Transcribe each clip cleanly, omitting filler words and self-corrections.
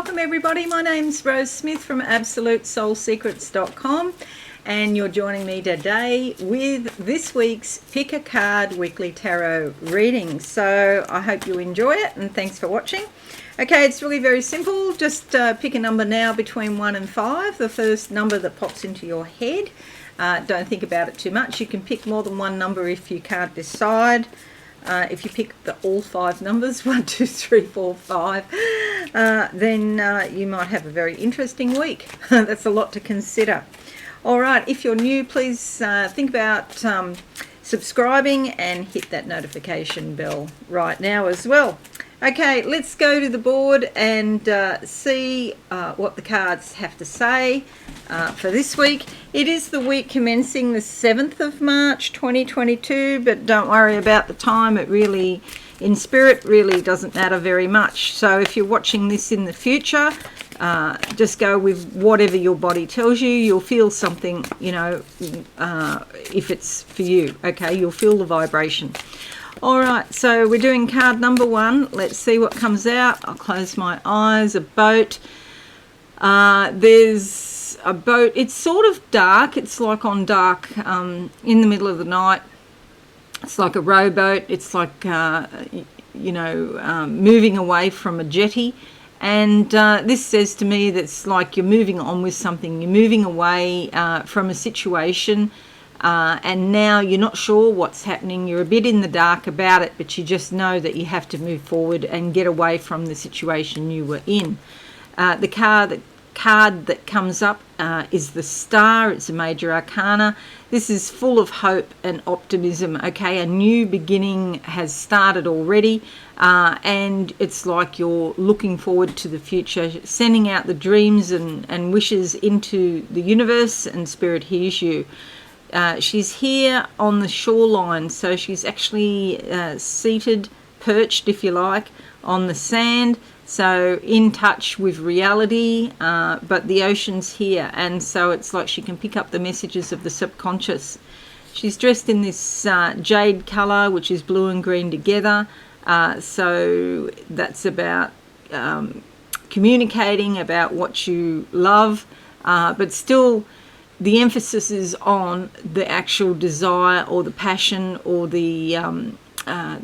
welcome everybody. My name's Rose Smith from AbsoluteSoulSecrets.com, and you're joining me today with this week's Pick a Card Weekly Tarot reading. So I hope you enjoy it, and thanks for watching. Okay, it's really very simple. Just pick a number now between 1 and 5, the first number that pops into your head. Don't think about it too much. You can pick more than one number if you can't decide. If you pick all 5 numbers, 1, 2, 3, 4, 5, then you might have a very interesting week. That's a lot to consider. All right, if you're new, please think about subscribing and hit that notification bell right now as well. Okay, let's go to the board and see what the cards have to say for this week. It is the week commencing the 7th of March 2022, but don't worry about the time. It really, in spirit, really doesn't matter very much. So if you're watching this in the future, just go with whatever your body tells you. You'll feel something, you know, if it's for you. Okay, you'll feel the vibration. All right, so we're doing card number 1. Let's see what comes out. I'll close my eyes. A boat. There's a boat. It's sort of dark. It's like on dark in the middle of the night. It's like a rowboat. It's like, moving away from a jetty. And this says to me that's like you're moving on with something. You're moving away from a situation. And now you're not sure what's happening. You're a bit in the dark about it, but you just know that you have to move forward and get away from the situation you were in. The card that comes up is the Star. It's a major arcana. This is full of hope and optimism. Okay, a new beginning has started already, and it's like you're looking forward to the future, sending out the dreams and wishes into the universe, and Spirit hears you. She's here on the shoreline, so she's actually seated, perched if you like, on the sand, so in touch with reality, but the ocean's here, and so it's like she can pick up the messages of the subconscious. She's dressed in this jade colour, which is blue and green together, so that's about communicating about what you love, but still the emphasis is on the actual desire or the passion or the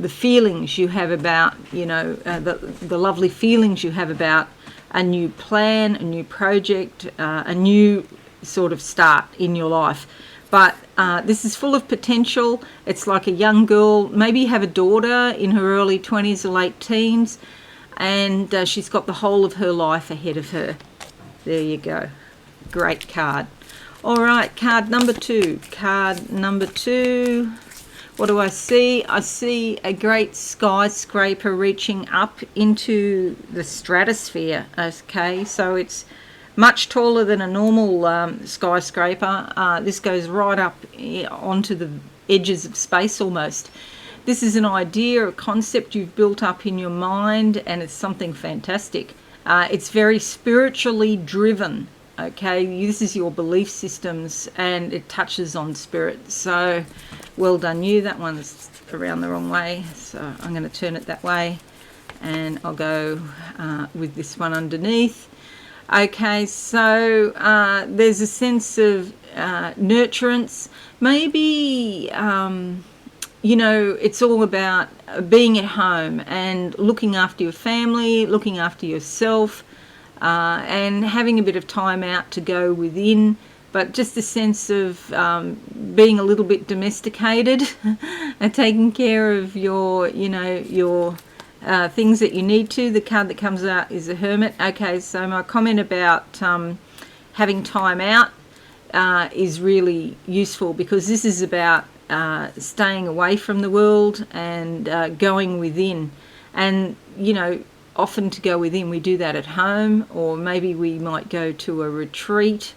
feelings you have about, the lovely feelings you have about a new plan, a new project, a new sort of start in your life. But this is full of potential. It's like a young girl, maybe you have a daughter in her early 20s or late teens, and she's got the whole of her life ahead of her. There you go. Great card. All right, card number 2. Card number 2. What do I see? I see a great skyscraper reaching up into the stratosphere. Okay, so it's much taller than a normal skyscraper. This goes right up onto the edges of space almost. This is an idea, a concept you've built up in your mind, and it's something fantastic. It's very spiritually driven. Okay, this is your belief systems, and it touches on spirit. So well done you. That one's around the wrong way, so I'm going to turn it that way, and I'll go with this one underneath. Okay, so there's a sense of nurturance. Maybe it's all about being at home and looking after your family, looking after yourself, and having a bit of time out to go within, but just a sense of being a little bit domesticated and taking care of your things that you need to. The card that comes out is a Hermit. Okay, so my comment about having time out is really useful, because this is about staying away from the world and going within. And often to go within, we do that at home, or maybe we might go to a retreat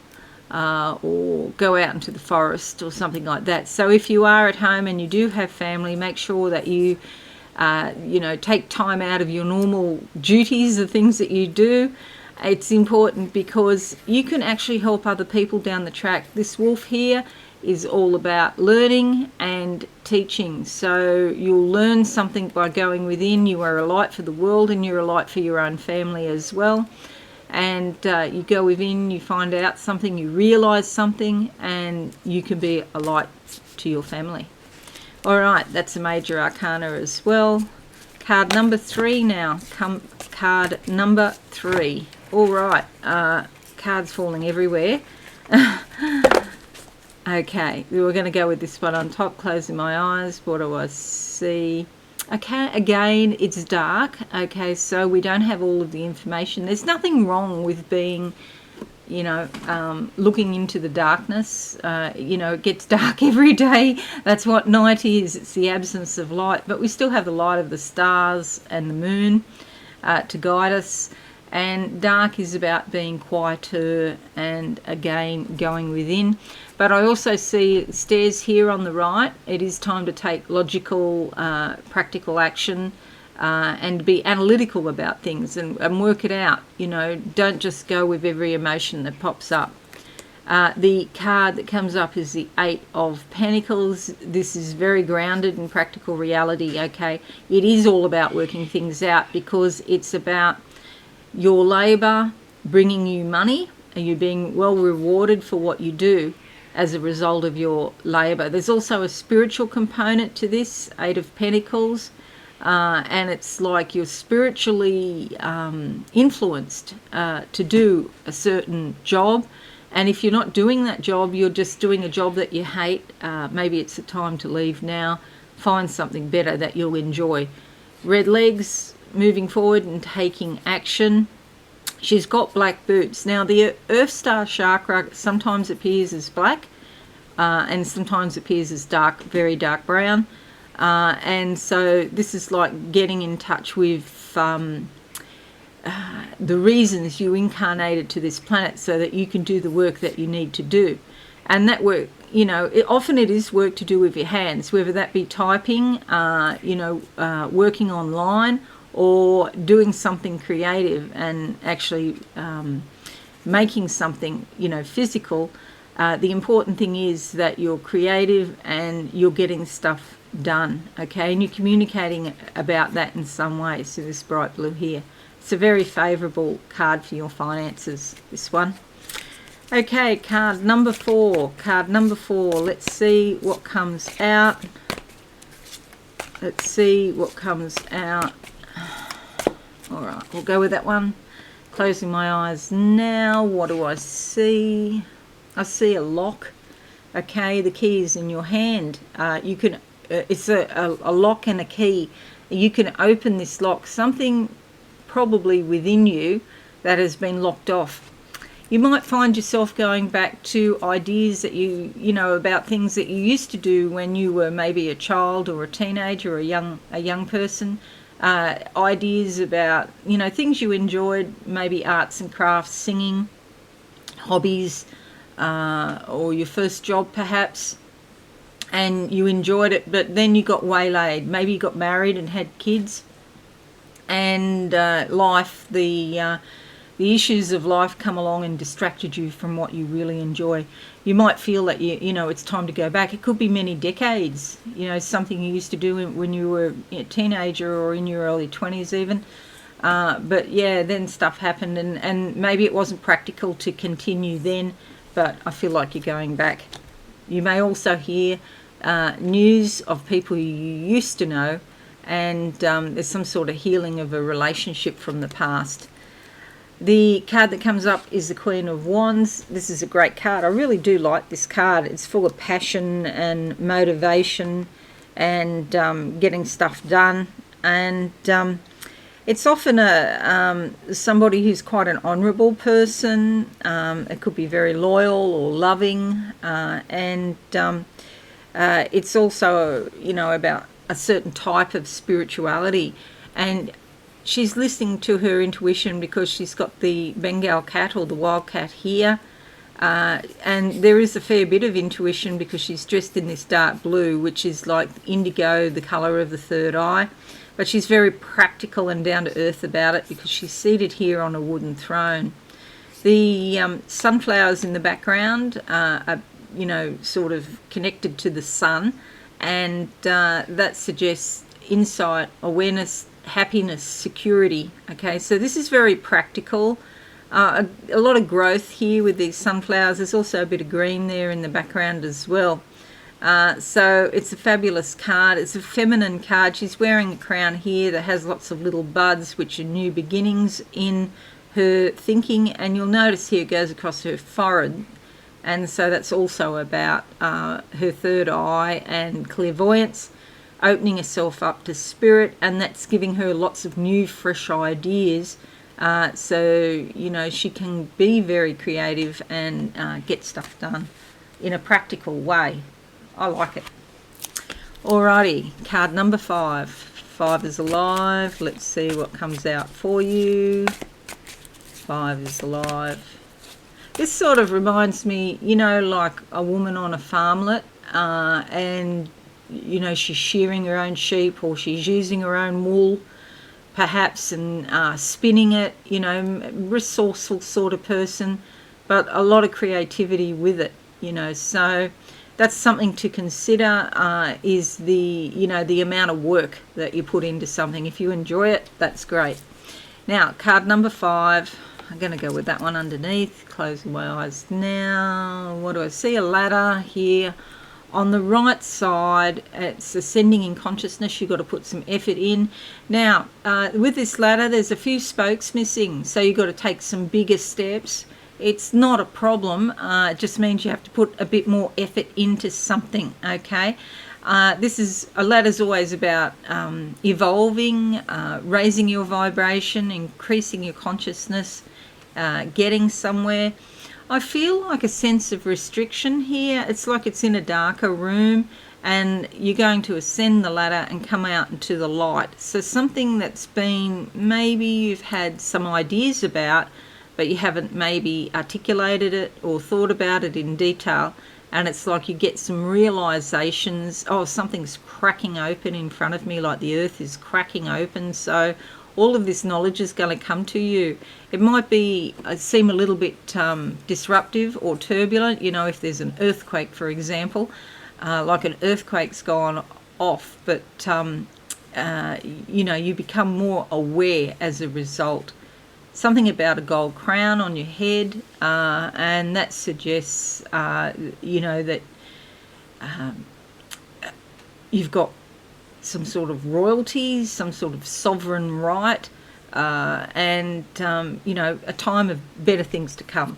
or go out into the forest or something like that. So if you are at home and you do have family, make sure that you take time out of your normal duties, the things that you do. It's important because you can actually help other people down the track. This wolf here is all about learning and teaching. So you'll learn something by going within. You are a light for the world, and you're a light for your own family as well. and you go within, you find out something, you realise something, and you can be a light to your family. All right, that's a major arcana as well. Card number 3 now. Card number 3. All right, cards falling everywhere. Okay, we were going to go with this one on top, closing my eyes. What do I see? Okay, again, it's dark. Okay, so we don't have all of the information. There's nothing wrong with being, looking into the darkness. It gets dark every day. That's what night is. It's the absence of light. But we still have the light of the stars and the moon to guide us. And dark is about being quieter and, again, going within. But I also see stairs here on the right. It is time to take logical, practical action and be analytical about things and work it out. Don't just go with every emotion that pops up. The card that comes up is the 8 of Pentacles. This is very grounded in practical reality, okay? It is all about working things out because it's about your labour bringing you money and you being well rewarded for what you do as a result of your labour. There's also a spiritual component to this, 8 of Pentacles, and it's like you're spiritually influenced to do a certain job, and if you're not doing that job, you're just doing a job that you hate. Maybe it's the time to leave now, find something better that you'll enjoy. Red legs, moving forward and taking action. She's got black boots. Now, the Earth Star chakra sometimes appears as black and sometimes appears as dark, very dark brown. And so this is like getting in touch with the reasons you incarnated to this planet so that you can do the work that you need to do. And that work, often it is work to do with your hands, whether that be typing, working online, or doing something creative and actually making something, physical. The important thing is that you're creative and you're getting stuff done, okay? And you're communicating about that in some way. So this bright blue here. It's a very favourable card for your finances, this one. Okay, card number 4. Card number 4. Let's see what comes out. Let's see what comes out. All right, we'll go with that one. Closing my eyes now. What do I see? I see a lock. Okay, the key is in your hand. You can. It's a lock and a key. You can open this lock. Something probably within you that has been locked off. You might find yourself going back to ideas that you about things that you used to do when you were maybe a child or a teenager or a young person. Ideas about, things you enjoyed, maybe arts and crafts, singing, hobbies, or your first job perhaps, and you enjoyed it, but then you got waylaid. Maybe you got married and had kids, and life, the issues of life come along and distracted you from what you really enjoy. You might feel that it's time to go back. It could be many decades, something you used to do when you were a teenager or in your early 20s even. But yeah, then stuff happened and maybe it wasn't practical to continue then, but I feel like you're going back. You may also hear news of people you used to know, and there's some sort of healing of a relationship from the past. The card that comes up is the Queen of Wands. This is a great card. I really do like this card. It's full of passion and motivation and getting stuff done. And it's often somebody who's quite an honourable person. It could be very loyal or loving. And it's also, about a certain type of spirituality. And she's listening to her intuition because she's got the Bengal cat or the wild cat here. And there is a fair bit of intuition because she's dressed in this dark blue, which is like indigo, the colour of the third eye. But she's very practical and down to earth about it because she's seated here on a wooden throne. The sunflowers in the background are, sort of connected to the sun. And that suggests insight, awareness, happiness, security. Okay, so this is very practical. A lot of growth here with these sunflowers. There's also a bit of green there in the background as well. So it's a fabulous card. It's a feminine card. She's wearing a crown here that has lots of little buds, which are new beginnings in her thinking. And you'll notice here it goes across her forehead. And so that's also about her third eye and clairvoyance, opening herself up to spirit. And that's giving her lots of new, fresh ideas. So, you know, she can be very creative and get stuff done in a practical way. I like it. Alrighty, card number 5. 5 is alive. Let's see what comes out for you. 5 is alive. This sort of reminds me, you know, like a woman on a farmlet, and, you know, she's shearing her own sheep, or she's using her own wool, perhaps, and spinning it, you know, resourceful sort of person, but a lot of creativity with it, you know. So that's something to consider, is the, you know, the amount of work that you put into something. If you enjoy it, that's great. Now, card number 5, I'm going to go with that one underneath. Closing my eyes now. What do I see? A ladder here. On the right side, it's ascending in consciousness. You've got to put some effort in. Now, with this ladder, there's a few spokes missing, so you've got to take some bigger steps. It's not a problem. It just means you have to put a bit more effort into something, okay? This is, a ladder's always about evolving, raising your vibration, increasing your consciousness, getting somewhere. I feel like a sense of restriction here. It's like it's in a darker room and you're going to ascend the ladder and come out into the light. So something that's been, maybe you've had some ideas about, but you haven't maybe articulated it or thought about it in detail. And it's like you get some realizations. Oh, something's cracking open in front of me, like the earth is cracking open. So all of this knowledge is going to come to you. It might be, seem a little bit disruptive or turbulent, you know, if there's an earthquake, for example, like an earthquake's gone off, but, you know, you become more aware as a result. Something about a gold crown on your head, and that suggests, you know, that you've got some sort of royalty, some sort of sovereign right, and, you know, a time of better things to come.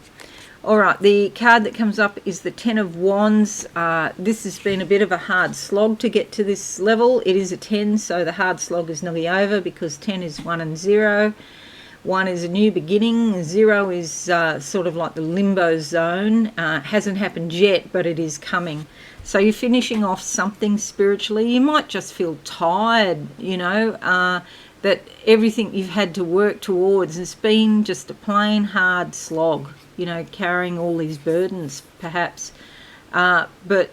All right, the card that comes up is the 10 of Wands. This has been a bit of a hard slog to get to this level. It is a 10, so the hard slog is nearly over, because 10 is 1 and 0. 1 is a new beginning. 0 is sort of like the limbo zone. Hasn't happened yet, but it is coming. So you're finishing off something spiritually. You might just feel tired, you know, that everything you've had to work towards has been just a plain hard slog, you know, carrying all these burdens perhaps. But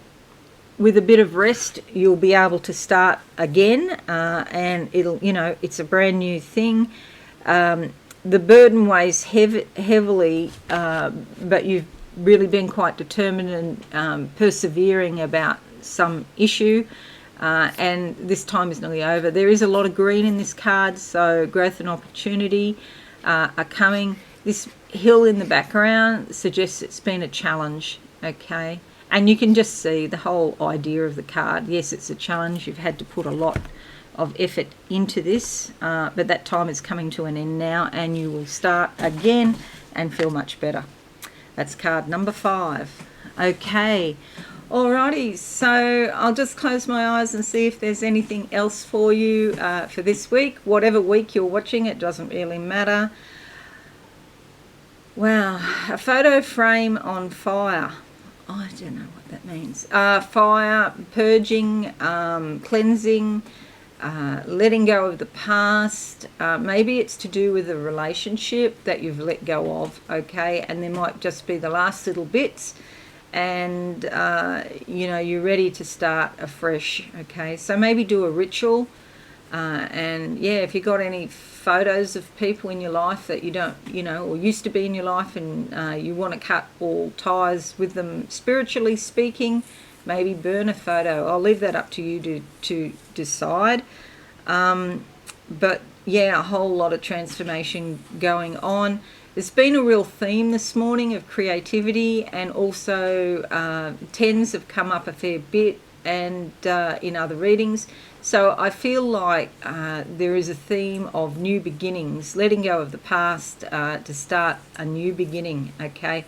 with a bit of rest, you'll be able to start again, and it'll, you know, it's a brand new thing. The burden weighs heavily, but you've really been quite determined and persevering about some issue, and this time is nearly over. There is a lot of green in this card, so growth and opportunity are coming. This hill in the background suggests it's been a challenge, okay? And you can just see the whole idea of the card. Yes, it's a challenge. You've had to put a lot of effort into this, but that time is coming to an end now, and you will start again and feel much better. That's card number 5. Okay, alrighty, so I'll just close my eyes and see if there's anything else for you for this week. Whatever week you're watching, it doesn't really matter. Wow, a photo frame on fire. I don't know what that means. Fire, purging, cleansing, letting go of the past. Maybe it's to do with a relationship that you've let go of, okay? And there might just be the last little bits, and you know, you're ready to start afresh, okay? So maybe do a ritual, and yeah, if you've got any photos of people in your life that you don't, you know, or used to be in your life, and you want to cut all ties with them spiritually speaking, maybe burn a photo. I'll leave that up to you to decide. But yeah, a whole lot of transformation going on. There's been a real theme this morning of creativity, and also tens have come up a fair bit, and in other readings. So I feel like there is a theme of new beginnings, letting go of the past to start a new beginning, okay?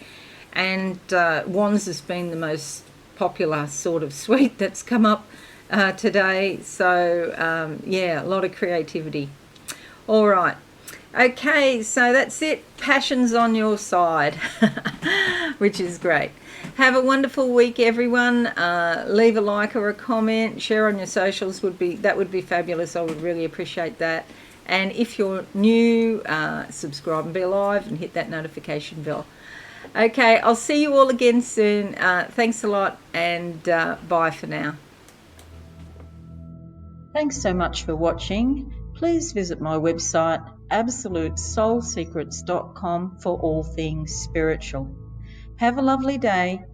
And Wands has been the most popular sort of suite that's come up today. So yeah, a lot of creativity. All right. Okay, so that's it. Passion's on your side, which is great. Have a wonderful week, everyone. Leave a like or a comment. Share on your socials would be fabulous. I would really appreciate that. And if you're new, subscribe and be alive and hit that notification bell. Okay, I'll see you all again soon. Thanks a lot, and bye for now. Thanks so much for watching. Please visit my website, absolutesoulsecrets.com, for all things spiritual. Have a lovely day.